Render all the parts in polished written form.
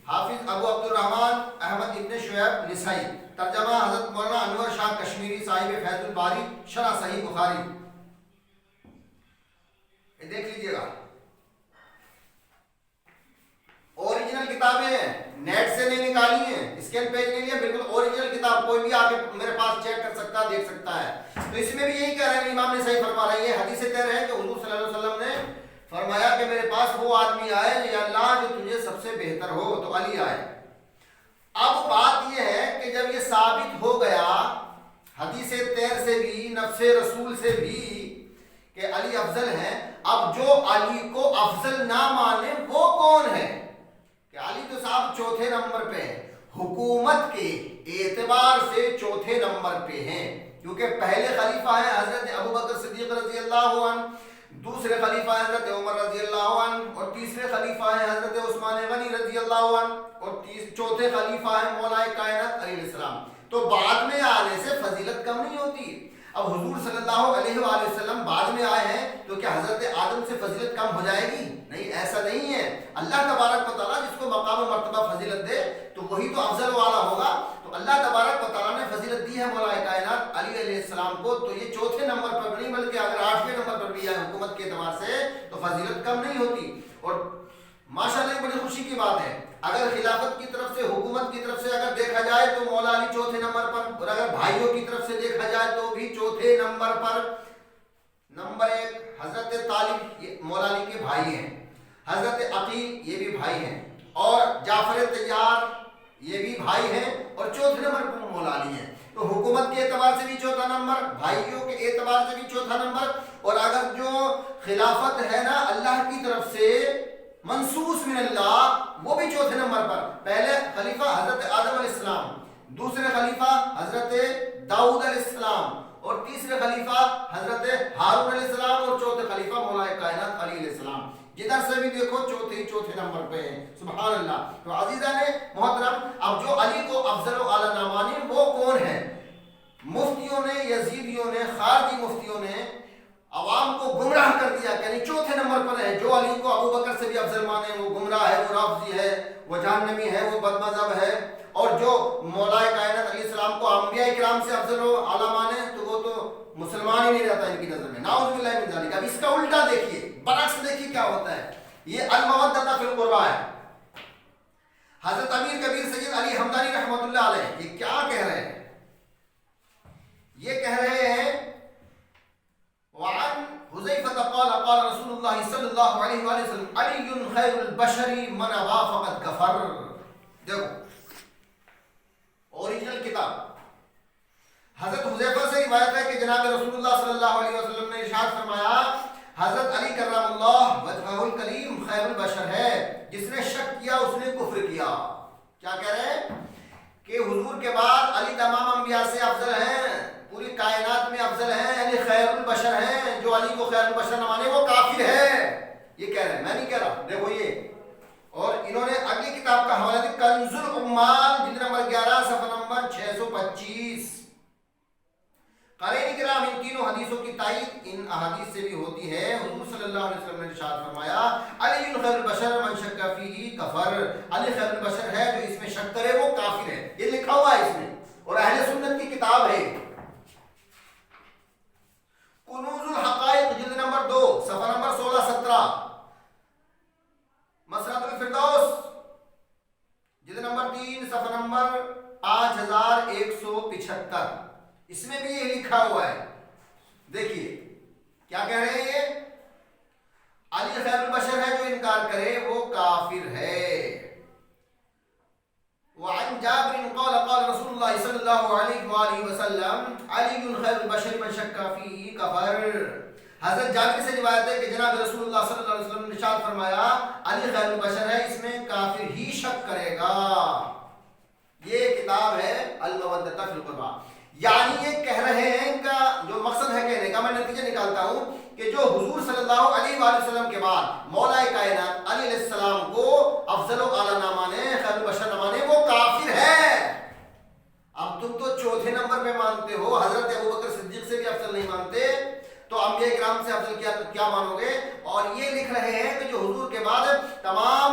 حافظ ابو عبد الرحمن احمد ابن شعیب نسائی، ترجمہ حضرت مولانا انور شاہ کشمیری صاحب فیض الباری شرح صحیح بخاری. یہ دیکھ لیجئے گا، اوریجنل کتابیں ہیں، نیٹ سے نہیں نکالی ہیں، اسکین پیج نہیں لیا، بالکل اوریجنل کتاب، کوئی بھی آ کے میرے پاس چیک کر سکتا ہے، دیکھ سکتا ہے. تو اس میں بھی یہی کہہ رہے ہیں، امام نے صحیح فرما رہا ہے. یہ حدیث طاہر ہے کہ حضور صلی اللہ علیہ وسلم نے فرمایا کہ میرے پاس وہ آدمی آئے یا اللہ جو تجھے سب سے بہتر ہو، تو علی آئے. اب بات یہ ہے کہ جب یہ ثابت ہو گیا حدیث طاہر سے بھی، نفس رسول سے بھی کہ علی افضل ہیں، اب جو علی کو افضل نہ مانے وہ کون ہے؟ کہ علی تو صاحب چوتھے نمبر پہ ہے، حکومت کے اعتبار سے چوتھے نمبر پہ ہیں، کیونکہ پہلے خلیفہ ہیں حضرت ابوبکر صدیق رضی اللہ عنہ، دوسرے خلیفہ ہیں حضرت عمر رضی اللہ عنہ، اور تیسرے خلیفہ ہیں حضرت عثمان غنی رضی اللہ عنہ، اور چوتھے خلیفہ ہیں مولا کائنات علیہ السلام. تو بعد میں آنے سے فضیلت کم نہیں ہوتی. اب حضور صلی اللہ علیہ وآلہ وسلم بعد میں آئے ہیں تو کیا حضرت آدم سے فضیلت کم ہو جائے گی؟ نہیں، ایسا نہیں ہے. اللہ تبارک و تعالیٰ جس کو مقام و مرتبہ فضیلت دے تو وہی تو افضل والا ہوگا. تو اللہ تبارک و تعالیٰ نے فضیلت دی ہے مولا کائنات علی علیہ السلام کو، تو یہ چوتھے نمبر پر نہیں بلکہ اگر 8ویں نمبر پر بھی ہے حکومت کے اعتبار سے تو فضیلت کم نہیں ہوتی. اور ماشاءاللہ بڑی خوشی کی بات ہے، اگر خلافت کی طرف سے، حکومت کی طرف سے اگر دیکھا جائے تو مولا علی چوتھے نمبر پر، اور اگر بھائیوں کی طرف سے دیکھا جائے تو بھی چوتھے نمبر پر. نمبر 1 حضرت طالب، یہ مولا علی کے بھائی ہیں، حضرت عقیل یہ بھی بھائی ہیں، اور جعفر طیار یہ بھی بھائی ہیں، اور چوتھے نمبر پر مولا علی ہیں. تو حکومت کے اعتبار سے بھی چوتھا نمبر، بھائیوں کے اعتبار سے بھی چوتھا نمبر، اور اگر جو خلافت ہے نا اللہ کی طرف سے منصوص من اللہ وہ بھی چوتھے نمبر پر. پہلے خلیفہ حضرت آدم علیہ السلام، دوسرے خلیفہ حضرت داؤد علیہ السلام، اور تیسرے خلیفہ حضرت ہارون علیہ السلام، اور چوتھے خلیفہ مولا کائنات علی علیہ السلام. جدھر سے بھی دیکھو چوتھے نمبر پہ ہیں. سبحان اللہ. تو عزیزان محترم، اب جو علی کو افضل و اعلیٰ نہ مانے وہ کون ہے؟ مفتیوں نے، یزیدیوں نے، خارجی مفتیوں نے عوام کو گمراہ کر دیا کہ یعنی چوتھے نمبر پر ہے. جو علی کو ابو بکر سے بھی افضل مانے وہ گمراہ ہے، وہ رافضی ہے، وہ جہنمی ہے، وہ بد مذہب ہے. اور جو مولا کائنات علیہ السلام کو انبیاء کرام سے افضل و اعلیٰ مانے تو وہ تو مسلمان ہی نہیں رہتا ان کی نظر میں. نعوذ باللہ من ذالک. اب اس کا الٹا دیکھیے، برعکس دیکھیے کیا ہوتا ہے. یہ المودۃ فی القربہ ہے. حضرت امیر کبیر سید علی حمدانی رحمۃ اللہ علیہ یہ کیا کہہ رہے ہیں؟ یہ کہہ رہے ہیں وعن حذیفہ قال قال رسول اللہ صلی اللہ علیہ وآلہ وسلم علی خیر البشر من وافقت کفر. دیکھو اوریجنل کتاب حضرت حذیفہ سے روایت ہے کہ جناب رسول اللہ صلی اللہ علیہ وسلم نے ارشاد فرمایا حضرت علی کرم اللہ وجہہ الکریم خیر البشر ہے، جس نے شک کیا اس نے کفر کیا. کیا کہہ رہے ہیں؟ کہ حضور کے بعد علی تمام انبیاء سے افضل ہیں، پوری کائنات میں افضل ہیں، یعنی خیر البشر ہیں. جو علی کو خیر البشر نہ مانے وہ کافر ہے. یہ کہہ رہے ہیں، میں نہیں کہہ رہا. دیکھو یہ، اور انہوں نے اگلی کتاب کا حوالہ دیا کنز العمال جلد نمبر 11 صفحہ نمبر 625. قارئین کرام، ان تینوں حدیثوں کی تائید ان احادیث سے بھی ہوتی ہے. حضور صلی اللہ علیہ وسلم نے ارشاد فرمایا علی خیر البشر من شک فیہ کفر. علی خیر البشر ہے، جو اس میں شک کرے وہ کافر ہے. یہ لکھا ہوا ہے اس میں، اور اہل سنت کی کتاب ہے. کنوز الحقائق جلد نمبر 2 صفحہ نمبر 16-17. مسرۃ الفردوس جلد نمبر 3 صفحہ نمبر 5175. اس میں بھی یہ لکھا ہوا ہے. دیکھیے کیا کہہ رہے ہیں، یہ علی خیر البشر ہے، جو انکار کرے وہ کافر ہے. وعن جابر قال قال رسول اللہ صلی اللہ علیہ وآلہ وسلم علی خیر البشر من شک فیہ کفر. حضرت جابر سے روایت ہے کہ جناب رسول اللہ صلی اللہ علیہ وسلم نے ارشاد فرمایا علی خیر البشر ہے، اس میں کافر ہی شک کرے گا. یہ کتاب ہے المودۃ فی القربہ. یعنی یہ کہہ رہے ہیں کا جو مقصد ہے کہنے کا، میں نتیجہ نکالتا ہوں کہ جو حضور صلی اللہ علیہ وآلہ وسلم کے بعد مولا کائنات علی علیہ السلام کو افضل و اعلیٰ نہ مانے، خیر البشر نہ مانے، وہ کافر ہے. اب تم تو چوتھے نمبر پہ مانتے ہو، حضرت ابوبکر صدیق سے بھی افضل نہیں مانتے، تو انبیاء کرام سے افضل کیا مانو گے؟ اور یہ لکھ رہے ہیں کہ جو حضور کے بعد تمام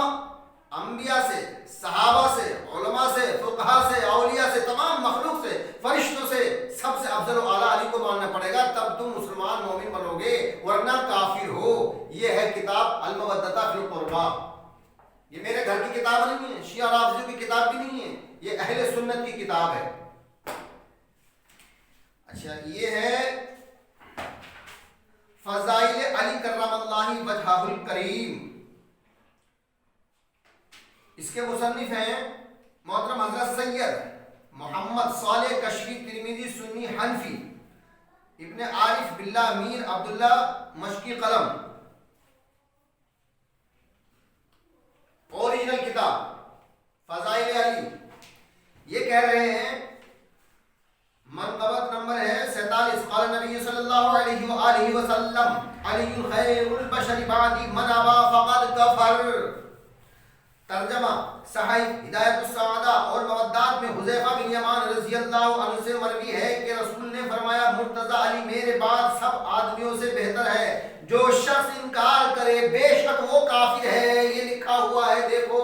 انبیاء سے صحابہ سے, علماء سے, فقہا سے, اولیاء سے, تمام مخلوق سے, فرشتوں سے سب سے افضل و اعلیٰ علی کو ماننا پڑے گا, تب تم مسلمان مومن بنو گے, ورنہ کافر ہو. یہ ہے کتاب المودۃ فی القربیٰ. یہ میرے گھر کی کتاب نہیں ہے, شیعہ رافضیوں کی کتاب بھی نہیں ہے, یہ اہل سنت کی کتاب ہے. اچھا, یہ ہے فضائل علی کرم اللہ وجہہ الکریم. اس کے مصنف ہیں محترم حضرت سید محمد صالح کشفی ترمذی سنی حنفی ابن عارف باللہ میر عبداللہ مشکی قلم. اوریجنل کتاب فضائل علی. یہ کہہ رہے ہیں منقبت نمبر ہے 47. قال نبی صلی اللہ علیہ وآلہ وسلم علی خیر البشر بعدی من ابا فقد کفر. ترجمہ صحیح ہدایت السعادہ اور مودات میں حذیفہ بن یمان رضی اللہ عنہ سے مروی ہے کہ رسول نے فرمایا مرتضی علی میرے بعد سب آدمیوں سے بہتر ہے. جو شخص انکار کرے بے شک وہ کافر ہے. یہ لکھا ہوا ہے, دیکھو,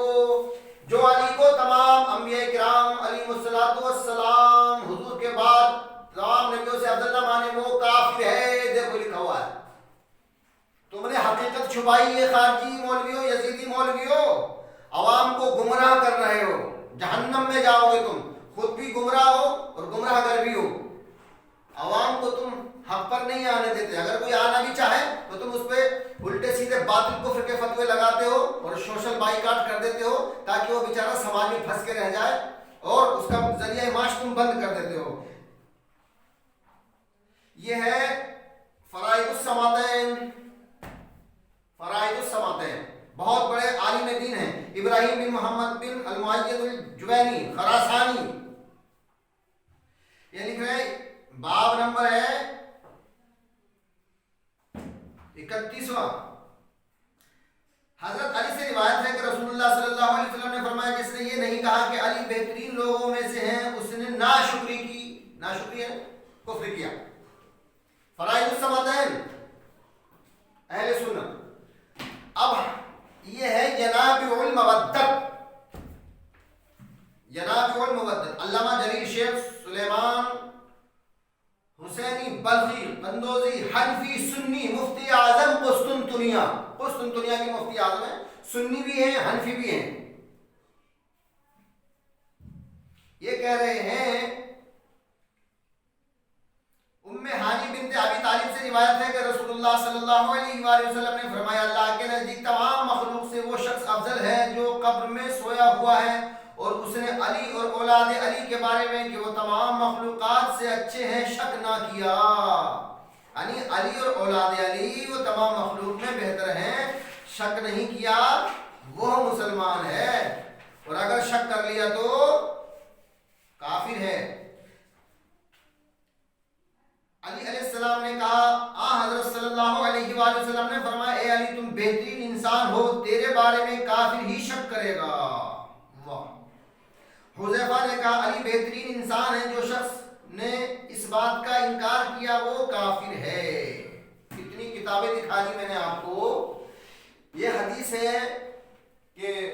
جو علی کو تمام انبیاء کرام علیہم الصلوۃ والسلام حضور کے بعد تمام نبیوں سے افضل نہ مانے وہ کافر ہے. دیکھو لکھا ہوا ہے. تم نے حقیقت چھپائی ہے خارجی مولویوں, یزیدی مولویوں, عوام کو گمراہ کر رہے ہو. جہنم میں جاؤ گے تم, خود بھی گمراہ ہو اور گمراہ گر بھی ہو. عوام کو تم حق پر نہیں آنے دیتے. اگر کوئی آنا بھی چاہے تو تم اس پہ الٹے سیدھے باطل کفر کے فتوے لگاتے ہو اور سوشل بائیکاٹ کر دیتے ہو تاکہ وہ بیچارہ سماج میں پھنس کے رہ جائے, اور اس کا ذریعہ معاش تم بند کر دیتے ہو. یہ ہے فرائض السماعتین. فرائض السماعتین بہت بڑے عالم دین ہیں, ابراہیم بن محمد بن المعید الجوینی خراسانی. یہ لکھ رہے ہیں, باب نمبر ہے 31واں. حضرت علی سے روایت ہے کہ رسول اللہ صلی اللہ علیہ وسلم نے فرمایا جس نے یہ نہیں کہا کہ علی بہترین لوگوں میں سے ہیں اس نے ناشکری کی. ناشکری ہے کفر کیا. فرائض السماعتین اہل سنت. اب یہ ہے جناب المودت. جناب المودت علامہ جلیل شیخ سلیمان حسینی بلخی قندوزی حنفی سنی مفتی اعظم قسطنطنیہ. قسطنطنیہ کے مفتی اعظم ہیں, سنی بھی ہیں حنفی بھی ہیں. یہ کہہ رہے ہیں ام ہانی بنت ابی طالب سے روایت ہے کہ رسول اللہ صلی اللہ علیہ وآلہ وسلم نے فرمایا اللہ کے نزدیک تمام مخلوق سے وہ شخص افضل ہے جو قبر میں سویا ہوا ہے, اور اس نے علی اور اولاد علی کے بارے میں کہ وہ تمام مخلوقات سے اچھے ہیں شک نہ کیا. یعنی علی اور اولاد علی وہ تمام مخلوق میں بہتر ہیں, شک نہیں کیا, وہ مسلمان ہے. اور اگر شک کر لیا تو کافر ہے. علی علیہ السلام نے کہا حضرت صلی اللہ علیہ وآلہ وسلم نے فرمایا اے علی تم بہترین انسان ہو, تیرے بارے میں کافر ہی شک کرے گا. واہ. حذیفہ نے کہا علی بہترین انسان ہے, جو شخص نے اس بات کا انکار کیا وہ کافر ہے. کتنی کتابیں دکھا دی میں نے آپ کو. یہ حدیث ہے کہ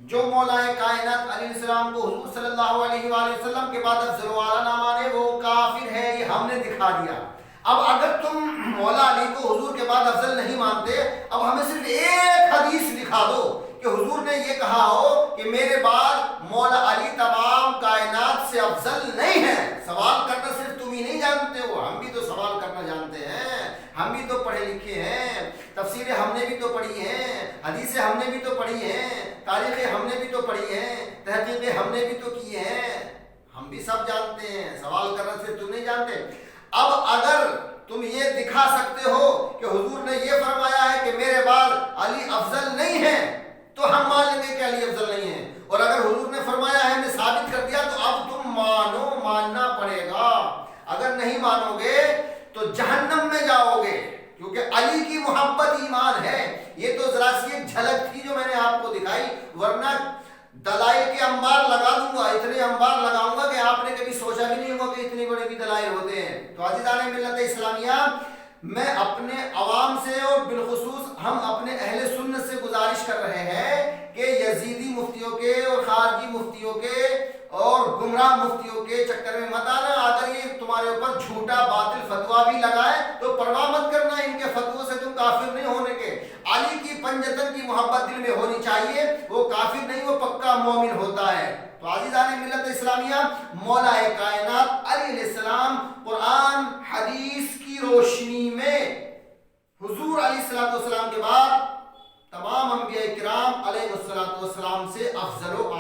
جو مولا کائنات علیہ السلام کو حضور صلی اللہ علیہ وآلہ وسلم کے بعد افضل و اعلیٰ نہ مانے وہ کافر ہے. یہ ہم نے دکھا دیا. اب اگر تم مولا علی کو حضور کے بعد افضل نہیں مانتے, اب ہمیں صرف ایک حدیث دکھا دو کہ حضور نے یہ کہا ہو کہ میرے بعد مولا علی تمام کائنات سے افضل نہیں ہے. سوال کرنا صرف تم ہی نہیں جانتے ہو, ہم بھی تو سوال کرنا جانتے ہیں. ہم بھی تو پڑھے لکھے ہیں, تفسیریں ہم نے بھی تو پڑھی ہیں, حدیثیں ہم نے بھی تو پڑھی ہیں, تاریخیں ہم نے بھی تو پڑھی ہیں, تحقیقیں ہم نے بھی تو کی ہیں. ہم بھی سب جانتے ہیں, سوال کرنا صرف تم نہیں جانتے. اب اگر تم یہ دکھا سکتے ہو کہ حضور نے یہ فرمایا ہے کہ میرے بعد علی افضل نہیں ہے, تو ہم مان لیں گے کہ علی افضل نہیں ہے. اور اگر حضور نے فرمایا ہے, ہم نے ثابت کر دیا, تو اب تم مانو, ماننا پڑے گا. اگر نہیں مانو گے تو جہنم میں جاؤ گے, کیونکہ علی کی محبت ایمان ہے. یہ تو ذرا سی ایک جھلک تھی جو میں نے آپ کو دکھائی, ورنہ دلائل کے انبار لگا دوں گا, اتنے انبار لگاؤں گا کہ آپ نے کبھی سوچا بھی نہیں ہوگا کہ اتنے بڑے بھی دلائل ہوتے ہیں. تو عزیزان ملت اسلامیہ, میں اپنے عوام سے اور بالخصوص ہم اپنے اہل سنت سے گزارش کر رہے ہیں کہ یزیدی مفتیوں کے اور خارجی مفتیوں کے اور گمراہ مفتیوں کے چکر میں مت آنا. اگر یہ تمہارے اوپر جھوٹا باطل فتوا بھی لگائے تو پرواہ مت کرنا، ان کے فتووں سے تم کافر نہیں ہونے کے. علی کی پنجتن کی محبت دل میں ہونی چاہیے، وہ کافر نہیں، وہ پکا مومن ہوتا ہے. تو عزیزان ملت اسلامیہ، مولا کائنات علی علیہ السلام قرآن حدیث کی روشنی میں حضور علیہ السلام کے بعد تمام انبیاء کرام علیہ السلام سے افضل و